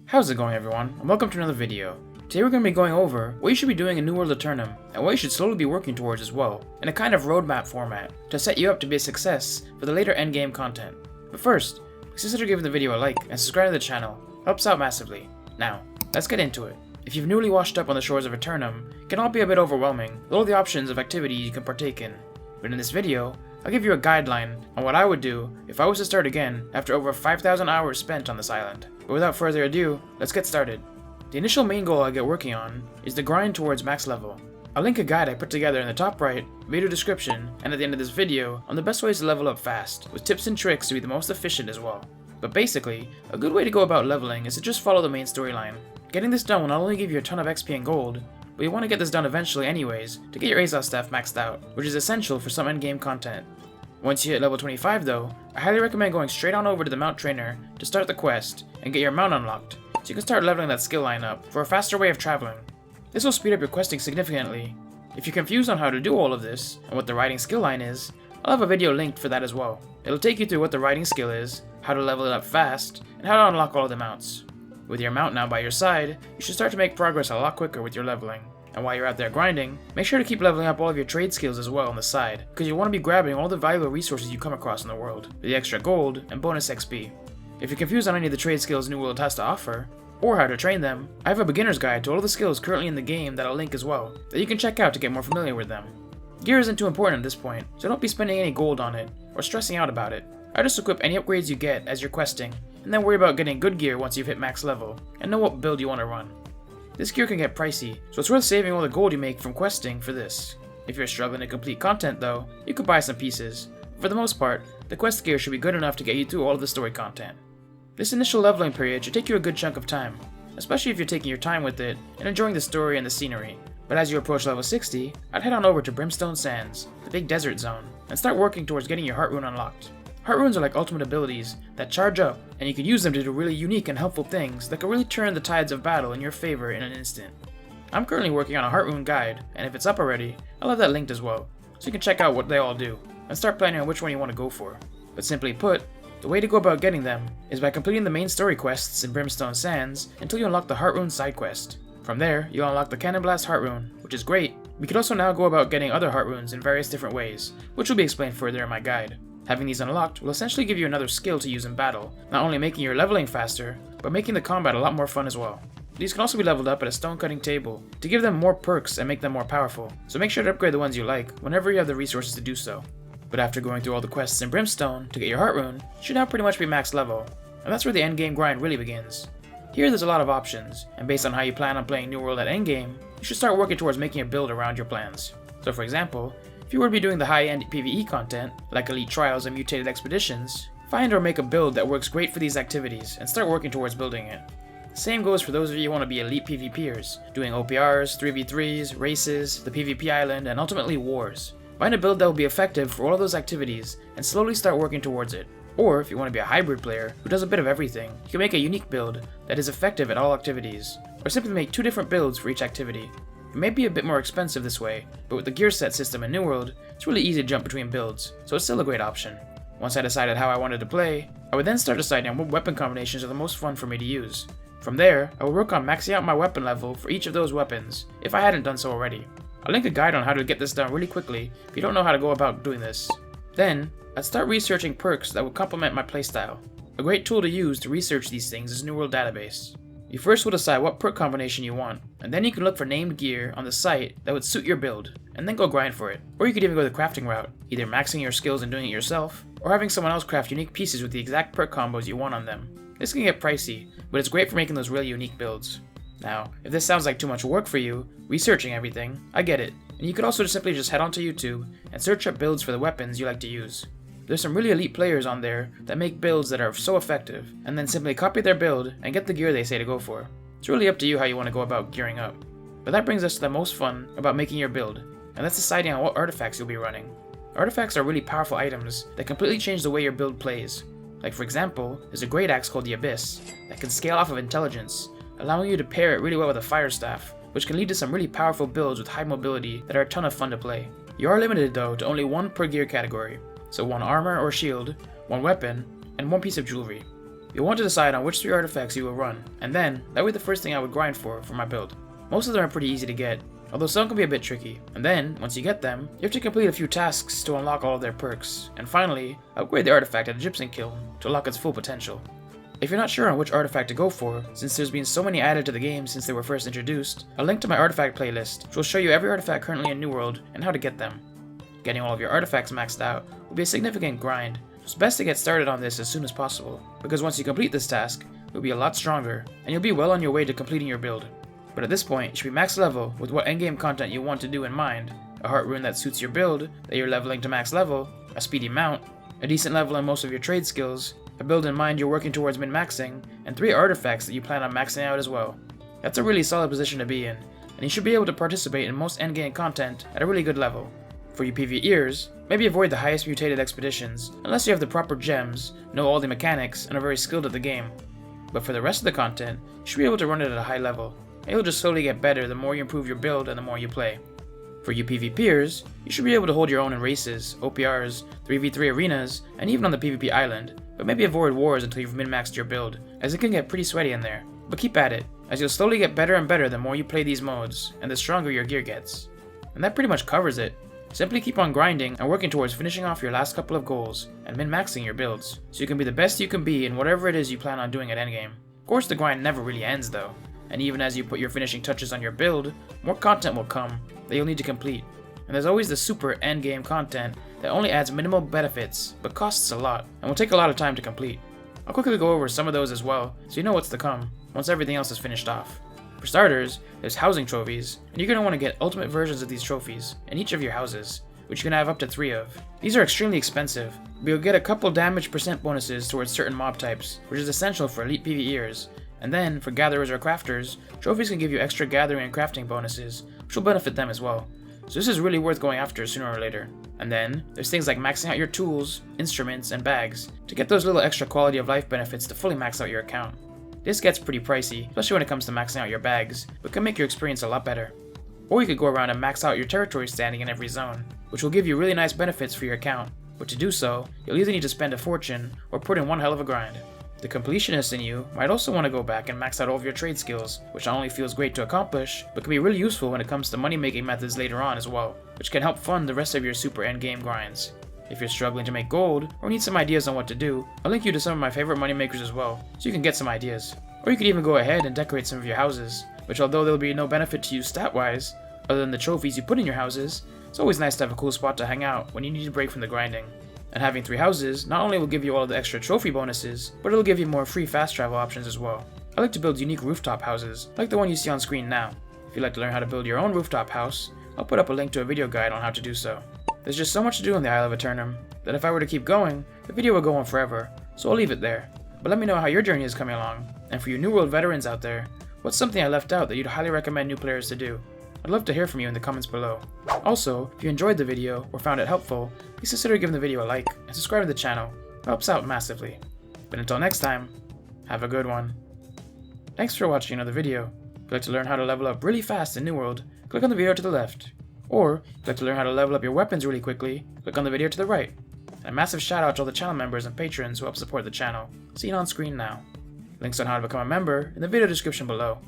How's it going, everyone, and welcome to another video. Today we're going to be going over what you should be doing in New World Aeternum, and what you should slowly be working towards as well, in a kind of roadmap format, to set you up to be a success for the later endgame content. But first, consider giving the video a like and subscribe to the channel, helps out massively. Now, let's get into it. If you've newly washed up on the shores of Aeternum, it can all be a bit overwhelming with all the options of activities you can partake in. But in this video, I'll give you a guideline on what I would do if I was to start again after over 5,000 hours spent on this island. But without further ado, let's get started. The initial main goal I get working on is the grind towards max level. I'll link a guide I put together in the top right, video description, and at the end of this video on the best ways to level up fast, with tips and tricks to be the most efficient as well. But basically, a good way to go about leveling is to just follow the main storyline. Getting this done will not only give you a ton of XP and gold, but you want to get this done eventually anyways to get your Azos staff maxed out, which is essential for some endgame content. Once you hit level 25 though, I highly recommend going straight on over to the mount trainer to start the quest and get your mount unlocked, so you can start leveling that skill line up for a faster way of traveling. This will speed up your questing significantly. If you're confused on how to do all of this and what the riding skill line is, I'll have a video linked for that as well. It'll take you through what the riding skill is, how to level it up fast, and how to unlock all of the mounts. With your mount now by your side, you should start to make progress a lot quicker with your leveling. And while you're out there grinding, make sure to keep leveling up all of your trade skills as well on the side, because you want to be grabbing all the valuable resources you come across in the world, with the extra gold and bonus XP. If you're confused on any of the trade skills New World has to offer, or how to train them, I have a beginner's guide to all of the skills currently in the game that I'll link as well, that you can check out to get more familiar with them. Gear isn't too important at this point, so don't be spending any gold on it, or stressing out about it. I just equip any upgrades you get as you're questing, and then worry about getting good gear once you've hit max level, and know what build you want to run. This gear can get pricey, so it's worth saving all the gold you make from questing for this. If you're struggling to complete content though, you could buy some pieces. For the most part, the quest gear should be good enough to get you through all of the story content. This initial leveling period should take you a good chunk of time, especially if you're taking your time with it and enjoying the story and the scenery. But as you approach level 60, I'd head on over to Brimstone Sands, the big desert zone, and start working towards getting your Heartrune unlocked. Heartrunes are like ultimate abilities that charge up, and you can use them to do really unique and helpful things that can really turn the tides of battle in your favor in an instant. I'm currently working on a Heartrune guide, and if it's up already, I'll have that linked as well, so you can check out what they all do, and start planning on which one you want to go for. But simply put, the way to go about getting them is by completing the main story quests in Brimstone Sands until you unlock the Heartrune side quest. From there, you'll unlock the Cannon Blast Heartrune, which is great. We could also now go about getting other Heartrunes in various different ways, which will be explained further in my guide. Having these unlocked will essentially give you another skill to use in battle, not only making your leveling faster, but making the combat a lot more fun as well. These can also be leveled up at a stone cutting table to give them more perks and make them more powerful, so make sure to upgrade the ones you like whenever you have the resources to do so. But after going through all the quests in Brimstone to get your Heartrune, you should now pretty much be max level, and that's where the endgame grind really begins. Here there's a lot of options, and based on how you plan on playing New World at endgame, you should start working towards making a build around your plans. So for example, if you were to be doing the high-end PvE content, like Elite Trials and Mutated Expeditions, find or make a build that works great for these activities and start working towards building it. The same goes for those of you who want to be elite PvPers, doing OPRs, 3v3s, races, the PvP island, and ultimately wars. Find a build that will be effective for all of those activities and slowly start working towards it. Or if you want to be a hybrid player who does a bit of everything, you can make a unique build that is effective at all activities, or simply make 2 different builds for each activity. It may be a bit more expensive this way, but with the gear set system in New World, it's really easy to jump between builds, so it's still a great option. Once I decided how I wanted to play, I would then start deciding on what weapon combinations are the most fun for me to use. From there, I will work on maxing out my weapon level for each of those weapons, if I hadn't done so already. I'll link a guide on how to get this done really quickly if you don't know how to go about doing this. Then, I'd start researching perks that would complement my playstyle. A great tool to use to research these things is New World Database. You first will decide what perk combination you want, and then you can look for named gear on the site that would suit your build, and then go grind for it. Or you could even go the crafting route, either maxing your skills and doing it yourself, or having someone else craft unique pieces with the exact perk combos you want on them. This can get pricey, but it's great for making those really unique builds. Now, if this sounds like too much work for you, researching everything, I get it, and you could also simply just head onto YouTube and search up builds for the weapons you like to use. There's some really elite players on there that make builds that are so effective, and then simply copy their build and get the gear they say to go for. It's really up to you how you want to go about gearing up. But that brings us to the most fun about making your build, and that's deciding on what artifacts you'll be running. Artifacts are really powerful items that completely change the way your build plays. Like for example, there's a great axe called the Abyss that can scale off of intelligence, allowing you to pair it really well with a fire staff, which can lead to some really powerful builds with high mobility that are a ton of fun to play. You are limited though to only 1 per gear category, so 1 armor or shield, 1 weapon, and 1 piece of jewelry. you'll want to decide on which 3 artifacts you will run, and then, that would be the first thing I would grind for my build. Most of them are pretty easy to get, although some can be a bit tricky, and then, once you get them, you have to complete a few tasks to unlock all of their perks, and finally, upgrade the artifact at a gypsum kiln to unlock its full potential. If you're not sure on which artifact to go for, since there's been so many added to the game since they were first introduced, I'll link to my artifact playlist, which will show you every artifact currently in New World and how to get them. Getting all of your artifacts maxed out will be a significant grind, so it's best to get started on this as soon as possible, because once you complete this task, you'll be a lot stronger, and you'll be well on your way to completing your build. But at this point, you should be max level with what endgame content you want to do in mind, a Heartrune that suits your build, that you're leveling to max level, a speedy mount, a decent level in most of your trade skills, a build in mind you're working towards min-maxing, and 3 artifacts that you plan on maxing out as well. That's a really solid position to be in, and you should be able to participate in most endgame content at a really good level. For you PvEers, maybe avoid the highest mutated expeditions, unless you have the proper gems, know all the mechanics, and are very skilled at the game. But for the rest of the content, you should be able to run it at a high level, and you'll just slowly get better the more you improve your build and the more you play. For you PvPers, you should be able to hold your own in races, OPRs, 3v3 arenas, and even on the PvP island, but maybe avoid wars until you've min-maxed your build, as it can get pretty sweaty in there. But keep at it, as you'll slowly get better and better the more you play these modes, and the stronger your gear gets. And that pretty much covers it. Simply keep on grinding and working towards finishing off your last couple of goals, and min-maxing your builds, so you can be the best you can be in whatever it is you plan on doing at endgame. Of course the grind never really ends though, and even as you put your finishing touches on your build, more content will come that you'll need to complete. And there's always the super endgame content that only adds minimal benefits, but costs a lot, and will take a lot of time to complete. I'll quickly go over some of those as well, so you know what's to come, once everything else is finished off. For starters, there's housing trophies, and you're going to want to get ultimate versions of these trophies in each of your houses, which you can have up to 3 of. These are extremely expensive, but you'll get a couple damage percent bonuses towards certain mob types, which is essential for elite PvEers. And then, for gatherers or crafters, trophies can give you extra gathering and crafting bonuses, which will benefit them as well. So this is really worth going after sooner or later. And then, there's things like maxing out your tools, instruments, and bags, to get those little extra quality of life benefits to fully max out your account. This gets pretty pricey, especially when it comes to maxing out your bags, but can make your experience a lot better. Or you could go around and max out your territory standing in every zone, which will give you really nice benefits for your account, but to do so, you'll either need to spend a fortune, or put in one hell of a grind. The completionist in you might also want to go back and max out all of your trade skills, which not only feels great to accomplish, but can be really useful when it comes to money making methods later on as well, which can help fund the rest of your super endgame grinds. If you're struggling to make gold, or need some ideas on what to do, I'll link you to some of my favorite money makers as well, so you can get some ideas. Or you could even go ahead and decorate some of your houses, which although there will be no benefit to you stat-wise, other than the trophies you put in your houses, it's always nice to have a cool spot to hang out when you need to break from the grinding. And having 3 houses not only will give you all the extra trophy bonuses, but it'll give you more free fast travel options as well. I like to build unique rooftop houses, like the one you see on screen now. If you'd like to learn how to build your own rooftop house, I'll put up a link to a video guide on how to do so. There's just so much to do on the Isle of Aeternum, that if I were to keep going, the video would go on forever, so I'll leave it there. But let me know how your journey is coming along, and for you New World veterans out there, what's something I left out that you'd highly recommend new players to do? I'd love to hear from you in the comments below. Also, if you enjoyed the video or found it helpful, please consider giving the video a like and subscribe to the channel. It helps out massively. But until next time, have a good one. Thanks for watching another video. If you'd like to learn how to level up really fast in New World, click on the video to the left. Or, if you'd like to learn how to level up your weapons really quickly, click on the video to the right. And a massive shout out to all the channel members and patrons who help support the channel, seen on screen now. Links on how to become a member in the video description below.